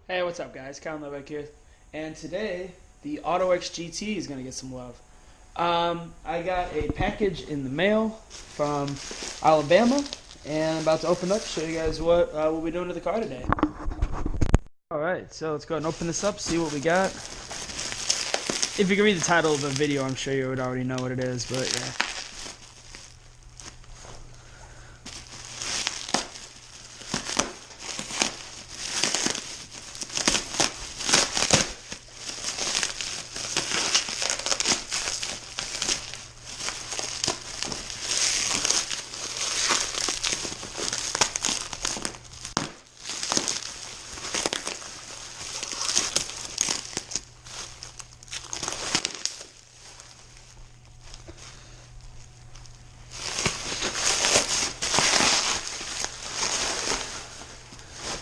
Hey, what's up, guys? Kyle back here, and today the AutoX GT is gonna get some love. I got a package in the mail from Alabama, and I'm about to open it up, show you guys what we'll be doing to the car today. All right, so let's go ahead and open this up, see what we got. If you can read the title of the video, I'm sure you would already know what it is, but yeah.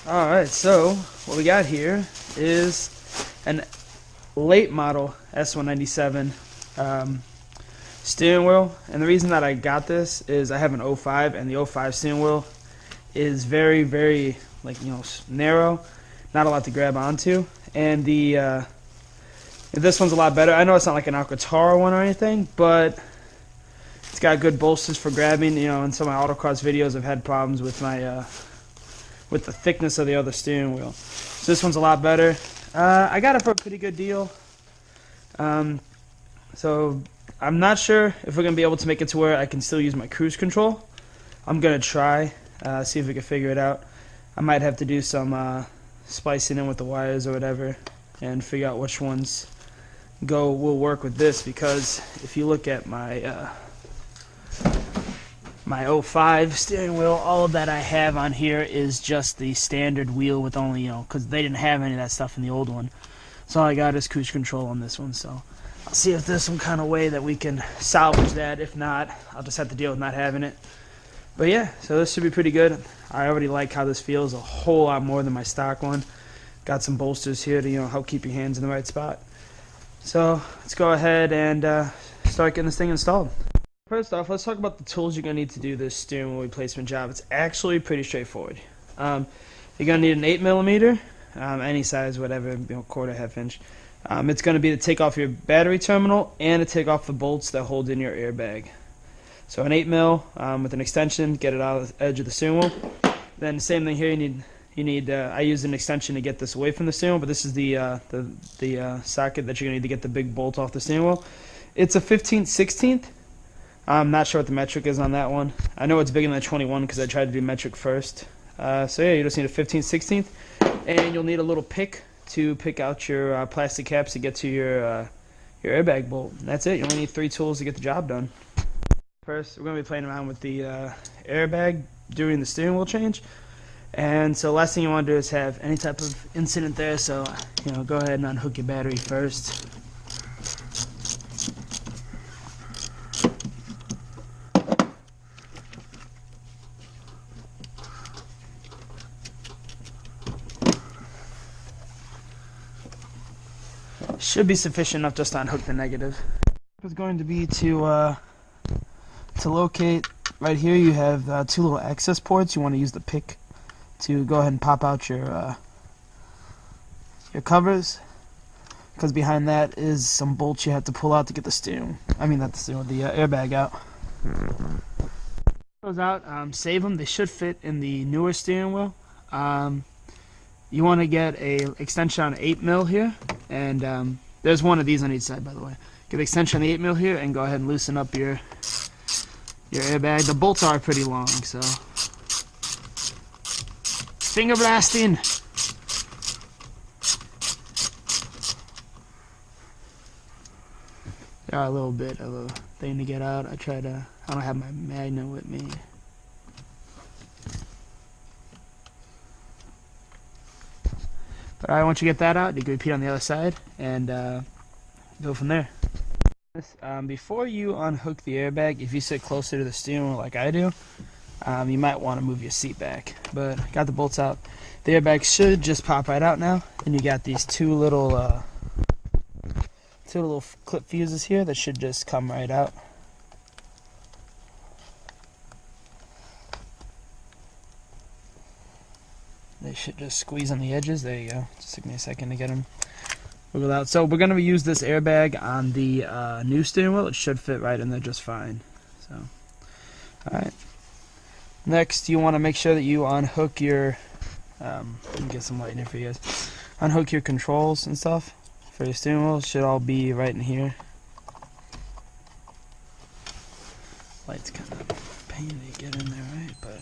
Alright, so what we got here is an late model S197 steering wheel. And the reason that I got this is I have an '05, and the '05 steering wheel is very, very, narrow. Not a lot to grab onto. And this one's a lot better. I know it's not like an Alcantara one or anything, but it's got good bolsters for grabbing. In some of my autocross videos, I've had problems with my with the thickness of the other steering wheel. So this one's a lot better. I got it for a pretty good deal. So I'm not sure if we're going to be able to make it to where I can still use my cruise control. I'm going to try, see if we can figure it out. I might have to do some splicing in with the wires or whatever and figure out which ones will work with this, because if you look at my my '05 steering wheel, all of that I have on here is just the standard wheel with only, because they didn't have any of that stuff in the old one. So all I got is cruise control on this one. So I'll see if there's some kind of way that we can salvage that. If not, I'll just have to deal with not having it. But yeah, so this should be pretty good. I already like how this feels a whole lot more than my stock one. Got some bolsters here to help keep your hands in the right spot. So let's go ahead and start getting this thing installed. First off, let's talk about the tools you're going to need to do this steering wheel replacement job. It's actually pretty straightforward. You're going to need an 8mm, any size, whatever, quarter, half inch. It's going to be to take off your battery terminal and to take off the bolts that hold in your airbag. So an 8mm with an extension, get it out of the edge of the steering wheel. Then the same thing here, you need. I used an extension to get this away from the steering wheel, but this is the socket that you're going to need to get the big bolt off the steering wheel. It's a 15/16. I'm not sure what the metric is on that one. I know it's bigger than the 21 because I tried to do metric first. So yeah, you just need a 15/16, and you'll need a little pick to pick out your plastic caps to get to your airbag bolt. And that's it. You only need 3 tools to get the job done. First, we're going to be playing around with the airbag during the steering wheel change. And so last thing you want to do is have any type of incident there. So go ahead and unhook your battery first. Should be sufficient enough just to unhook the negative. It's going to be to locate right here. You have 2 little access ports. You want to use the pick to go ahead and pop out your covers, because behind that is some bolts you have to pull out to get the airbag out. Those out, save them. They should fit in the newer steering wheel. You want to get a extension on 8mm here, and there's one of these on each side, by the way. Get the extension on the 8mm here, and go ahead and loosen up your airbag. The bolts are pretty long, so finger blasting. They are a little bit of a thing to get out. I don't have my magnet with me. But alright, once you get that out, you can repeat on the other side and go from there. Before you unhook the airbag, if you sit closer to the steering wheel like I do, you might want to move your seat back. But got the bolts out. The airbag should just pop right out now, and you got these two little clip fuses here that should just come right out. They should just squeeze on the edges. There you go. Just took me a second to get them wiggled out. So we're gonna use this airbag on the new steering wheel. It should fit right in there just fine. So, all right. Next, you want to make sure that you unhook your. Let me get some light in here for you guys. Unhook your controls and stuff for your steering wheel. It should all be right in here. Light's kind of a pain to get in there, right? But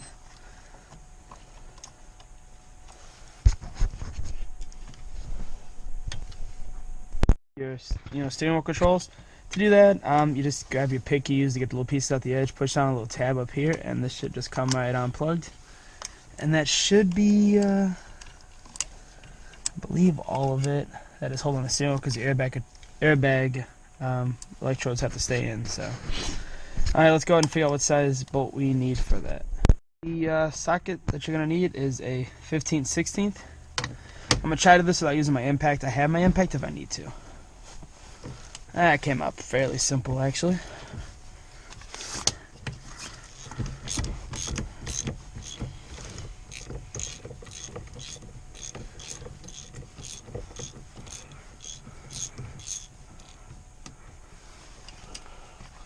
your steering wheel controls. To do that, you just grab your pick you use to get the little pieces out the edge, push down a little tab up here, and this should just come right unplugged. And that should be, I believe, all of it that is holding the steering wheel, because the airbag electrodes have to stay in. So, all right, let's go ahead and figure out what size bolt we need for that. The socket that you're gonna need is a 15/16. I'm gonna try to do this without using my impact. I have my impact if I need to. That came out fairly simple, actually.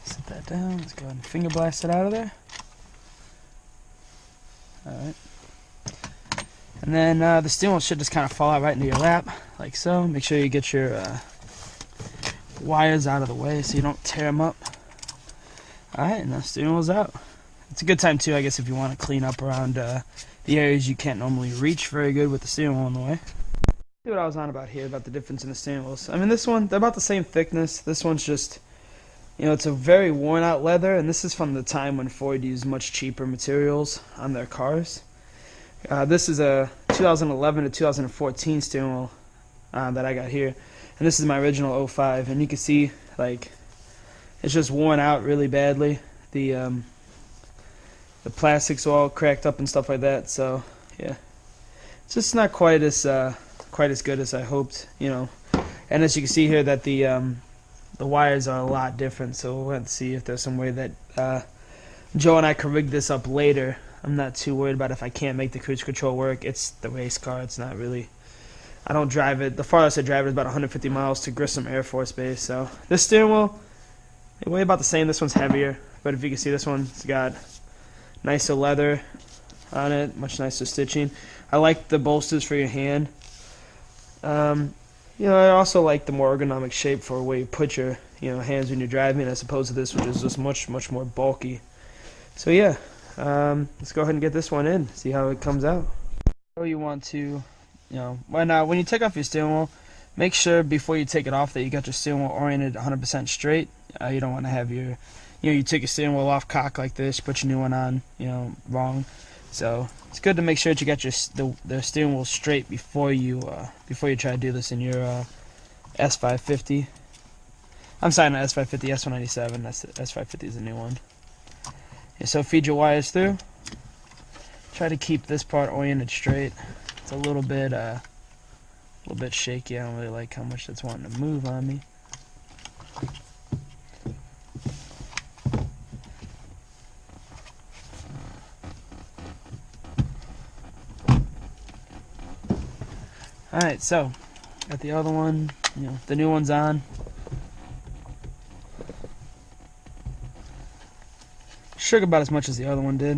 Set that down. Let's go ahead and finger blast it out of there. Alright. And then the steering wheel should just kind of fall out right into your lap, like so. Make sure you get your wires out of the way so you don't tear them up. Alright, and the steering wheel's out. It's a good time too, I guess, if you want to clean up around the areas you can't normally reach very good with the steering wheel in the way. See what I was on about here, about the difference in the steering wheels. I mean, this one, they're about the same thickness. This one's just, it's a very worn out leather, and this is from the time when Ford used much cheaper materials on their cars. This is a 2011 to 2014 steering wheel that I got here. And this is my original 05, and you can see, like, it's just worn out really badly. The plastic's all cracked up and stuff like that. So yeah, it's just not quite as good as I hoped, And as you can see here, that the wires are a lot different. So we'll have to see if there's some way that Joe and I can rig this up later. I'm not too worried about if I can't make the cruise control work. It's the race car. It's not really. I don't drive it. The farthest I drive is about 150 miles to Grissom Air Force Base. So this steering wheel, they weigh about the same. This one's heavier, but if you can see, this one's got nicer leather on it, much nicer stitching. I like the bolsters for your hand. I also like the more ergonomic shape for where you put your hands when you're driving, as opposed to this, which is just much more bulky. So yeah, let's go ahead and get this one in, see how it comes out. So you want to. When you take off your steering wheel, make sure before you take it off that you got your steering wheel oriented 100% straight. You don't want to have your, you take your steering wheel off cock like this, put your new one on, wrong. So it's good to make sure that you got the steering wheel straight before you try to do this in your S550. I'm sorry, not S550, S197. S550 is a new one. Yeah, so feed your wires through. Try to keep this part oriented straight. It's a little bit shaky. I don't really like how much that's wanting to move on me. Alright, so got the other one, the new one's on. Shook about as much as the other one did.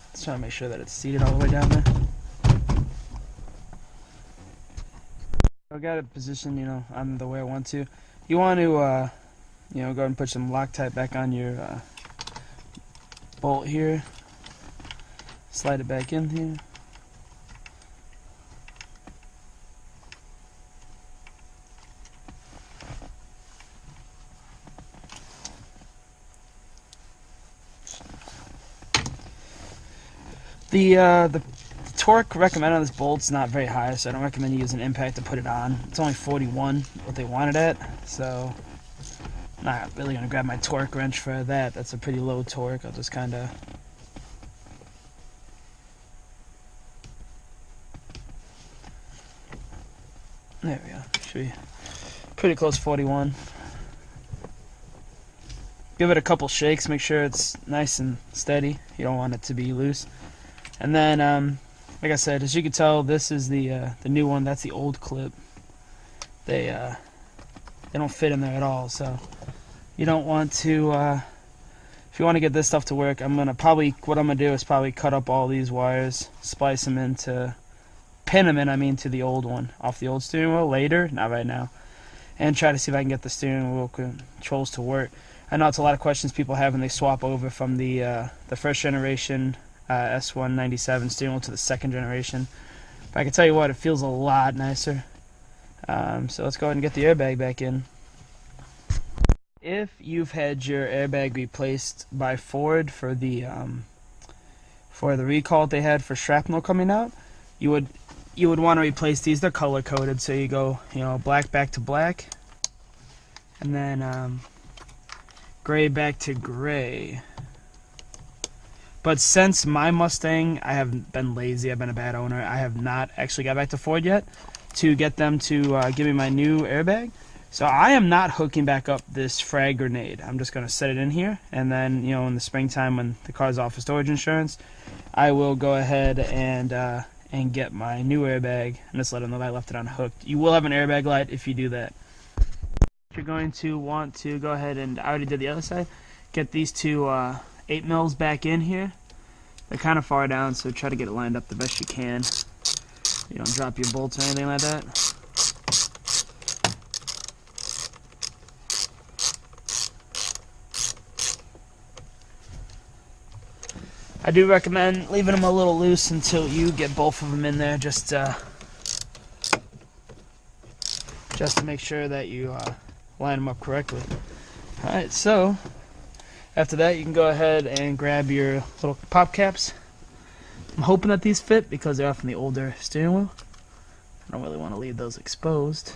Let's try to make sure that it's seated all the way down there. I got it positioned, on the way I want to. You want to, go ahead and put some Loctite back on your bolt here. Slide it back in here. The torque recommended on this bolt's not very high, so I don't recommend you use an impact to put it on. It's only 41, what they wanted at, so I'm not really going to grab my torque wrench for that. That's a pretty low torque. I'll just kind of... There we go. Should be pretty close to 41. Give it a couple shakes, make sure it's nice and steady. You don't want it to be loose. And then like I said, as you can tell, this is the new one. That's the old clip. They don't fit in there at all. So you don't want to. If you want to get this stuff to work, what I'm gonna do is probably cut up all these wires, splice them into, pin them in, to the old one, off the old steering wheel later, not right now, and try to see if I can get the steering wheel controls to work. I know it's a lot of questions people have when they swap over from the first generation S197 steering wheel to the second generation. But I can tell you what, it feels a lot nicer. So let's go ahead and get the airbag back in. If you've had your airbag replaced by Ford for the recall they had for shrapnel coming out, you would want to replace these. They're color coded, so you go black back to black, and then gray back to gray. But since my Mustang, I have been lazy, I've been a bad owner, I have not actually got back to Ford yet to get them to give me my new airbag. So I am not hooking back up this frag grenade. I'm just going to set it in here, and then in the springtime when the car's off for storage insurance, I will go ahead and get my new airbag and just let them know that I left it unhooked. You will have an airbag light if you do that. You're going to want to go ahead and, I already did the other side, get these two 8 mils back in here. They're kind of far down, so try to get it lined up the best you can. You don't drop your bolts or anything like that. I do recommend leaving them a little loose until you get both of them in there, just to make sure that you line them up correctly. Alright, so after that you can go ahead and grab your little pop caps. I'm hoping that these fit because they're off in the older steering wheel. I don't really want to leave those exposed.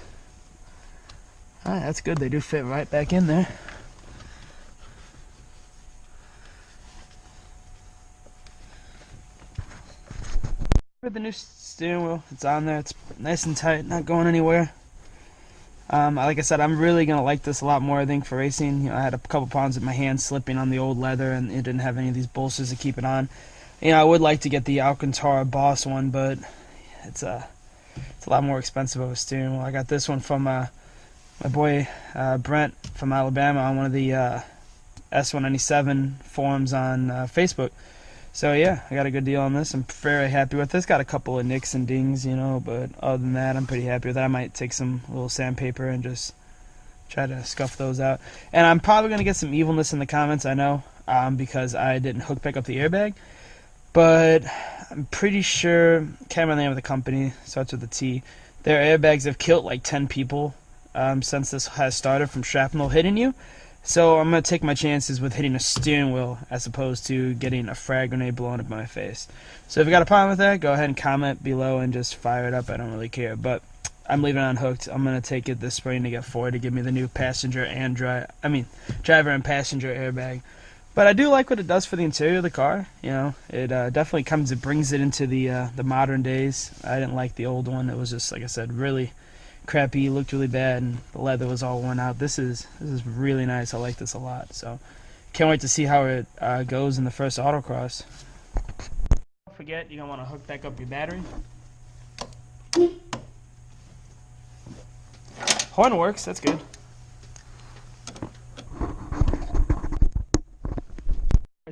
Alright, that's good. They do fit right back in there. For the new steering wheel, it's on there. It's nice and tight, not going anywhere. Like I said, I'm really gonna like this a lot more, I think, for racing. I had a couple problems with my hand slipping on the old leather, and it didn't have any of these bolsters to keep it on. I would like to get the Alcantara Boss one, but it's a lot more expensive of a steering wheel. I got this one from my boy Brent from Alabama on one of the S197 forums on Facebook. So yeah, I got a good deal on this. I'm very happy with this. Got a couple of nicks and dings, but other than that, I'm pretty happy with it. I might take some little sandpaper and just try to scuff those out. And I'm probably going to get some evilness in the comments, I know, because I didn't hook back up the airbag. But I'm pretty sure, can't remember the name of the company, starts with a T. Their airbags have killed like 10 people since this has started from shrapnel hitting you. So I'm going to take my chances with hitting a steering wheel as opposed to getting a frag grenade blown up in my face. So if you got a problem with that, go ahead and comment below and just fire it up. I don't really care. But I'm leaving it unhooked. I'm going to take it this spring to get Ford to give me the new driver and passenger airbag. But I do like what it does for the interior of the car. It definitely brings it into the modern days. I didn't like the old one. It was just, like I said, really crappy, looked really bad, and the leather was all worn out. This is really nice. I like this a lot. So can't wait to see how it goes in the first autocross. Don't forget, you're gonna want to hook back up your battery. Horn works. That's good.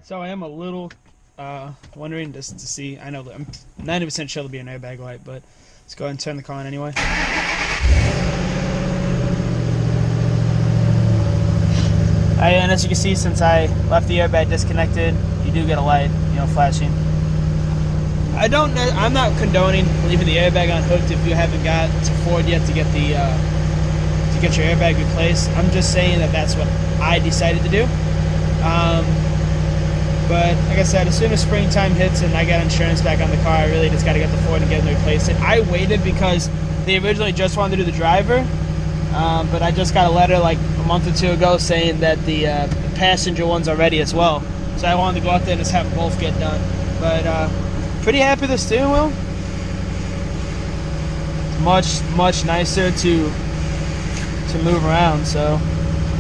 So I am a little wondering just to see. I know that I'm 90% sure there'll be an airbag light, but let's go ahead and turn the car on anyway. And as you can see, since I left the airbag disconnected, you do get a light, flashing. I'm not condoning leaving the airbag unhooked if you haven't got to Ford yet to get your airbag replaced. I'm just saying that that's what I decided to do. But like I said, as soon as springtime hits and I got insurance back on the car, I really just got to get the Ford and get them to replace it. I waited because they originally just wanted to do the driver, but I just got a letter like a month or two ago saying that the passenger ones are ready as well. So I wanted to go out there and just have them both get done. But pretty happy with the steering wheel. It's much nicer to move around. So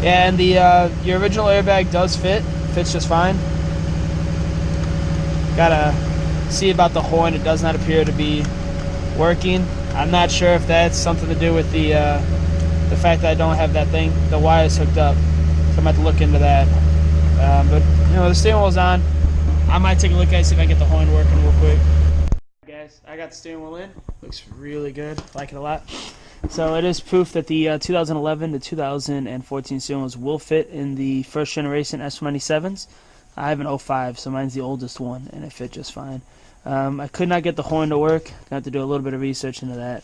yeah, and your original airbag does fits just fine. Got a see about the horn. It does not appear to be working. I'm not sure if that's something to do with the fact that I don't have that thing, the wires hooked up. So I'm gonna have to look into that. But you know, the steering wheel's on. I might take a look at it, see if I can get the horn working real quick. Guys, I got the steering wheel in. Looks really good. Like it a lot. So it is proof that the 2011 to 2014 steering wheels will fit in the first generation S197s. I have an 05, so mine's the oldest one, and it fit just fine. I could not get the horn to work. Got to do a little bit of research into that.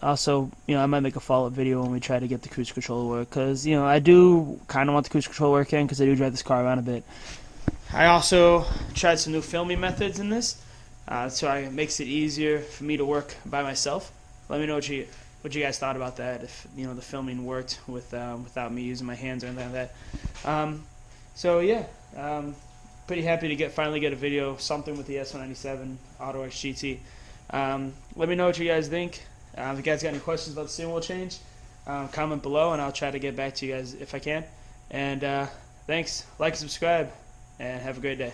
Also, you know, I might make a follow-up video when we try to get the cruise control to work, because, you know, I do kind of want the cruise control working, because I do drive this car around a bit. I also tried some new filming methods in this, so it makes it easier for me to work by myself. Let me know what you guys thought about that, if, you know, the filming worked without me using my hands or anything like that. So yeah, pretty happy to finally get a video, something with the S197 AutoX GT. Let me know what you guys think. If you guys got any questions about the steering wheel change, comment below, and I'll try to get back to you guys if I can. And thanks, like, subscribe, and have a great day.